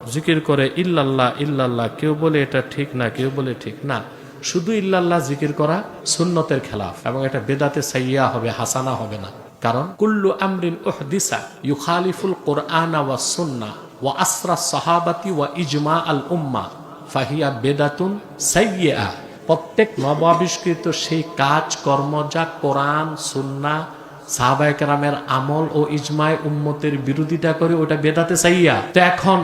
জিকির করে ইল্লাল্লাহ ইল্লাল্লাহ, কেউ বলে এটা ঠিক না, কেউ বলে ঠিক না। শুধু ইল্লাল্লাহ জিকির করা সুন্নতের খেলাফ এবং এটা বেদাতে সাইয়্যা হবে, হাসানা হবে না। কারণ কুল্লু আমরিন উহদিসা ইউখালিফুল কুরআন ওয়া সুন্নাহ ওয়া আসরা সাহাবাতি ওয়া ইজমা আল উম্মাহ ফাহিয়া বেদাতুন সাইয়্যা। প্রত্যেক নবাবিষ্কৃত সেই কাজ কর্ম যা কোরআন সুন্নাহ সাহাবায়ে কেরামের আমল ও ইজমায়ে উম্মতের বিরোধিতা করে, ওটা বেদাতে সাইয়্যা। তো এখন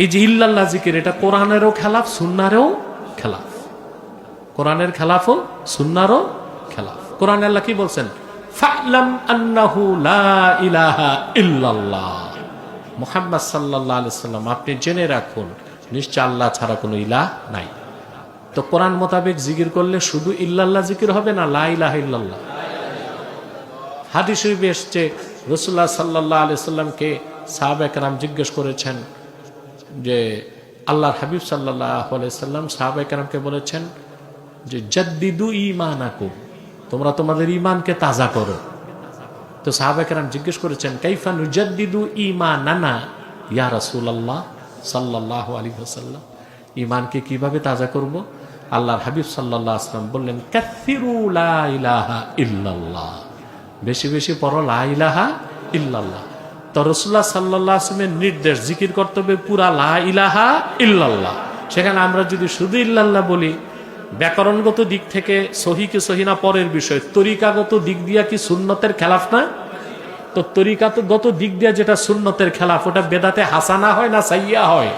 এই যে ইল্লাল্লাহ জিকির, এটা কোরআনেরও খেলাফ, সুন্নাহরও খেলাফ। কোরআনের খেলাফও সুন্নাহরও খেলাফ। কোরআন আল্লাহ কি বলছেন? ফা'লাম আন্নাহু লা ইলাহা ইল্লাল্লাহ। মুহাম্মদ সাল্লাল্লাহু আলাইহি সাল্লাম, আপনি জেনে রাখুন নিশ্চয় আল্লাহ ছাড়া কোনো ইলাহ নাই। তো কোরআন মোতাবেক জিকির করলে শুধু ইল্লাল্লাহ জিকির হবে না, লা ইলাহা ইল্লাল্লাহ। হাদিস শরীফে এসেছে রাসূলুল্লাহ সাল্লাল্লাহু আলাইহি সাল্লামকে সাহাবায়ে কেরাম জিজ্ঞেস করেছেন যে আল্লাহর হাবিব সাল্লাল্লাহু আলাইহি সাল্লাম সাহাবায়ে কেরামকে বলেছেন যে জাদ্দিদু ঈমানাকুম, তোমরা তোমাদের ঈমানকে তাজা করো। তো সাহাবায়ে কেরাম জিজ্ঞেস করেছেন কাইফা নুজাদ্দিদু ঈমানানা ইয়া রাসূলুল্লাহ সাল্লাল্লাহু আলাইহি ওয়াসাল্লাম, ঈমানকে কিভাবে তাজা করব? আল্লাহর হাবিব সাল্লাল্লাহু আলাইহি ওয়াসাল্লাম বললেন কাসসিরু লা ইলাহা ইল্লাল্লাহ, বেশি বেশি পড়ো লা ইলাহা ইল্লাল্লাহ। তো রাসূলুল্লাহ সাল্লাল্লাহু আলাইহি ওয়াসাল্লামের নির্দেশ জিকির করতে হবে পুরা লা ইলাহা ইল্লাল্লাহ। সেখানে আমরা যদি শুধু ইল্লাল্লাহ বলি, ব্যাকরণগত দিক থেকে সহি কি সহি না পরের বিষয়, তরিকাগত দিক দিয়া কি সুন্নতের খেলাফ না? তো তরিকাগত দিক দিয়া যেটা সুন্নতের খেলাফ, ওটা বেদাতে হাসানা হয় না সাইয়্যা হয়?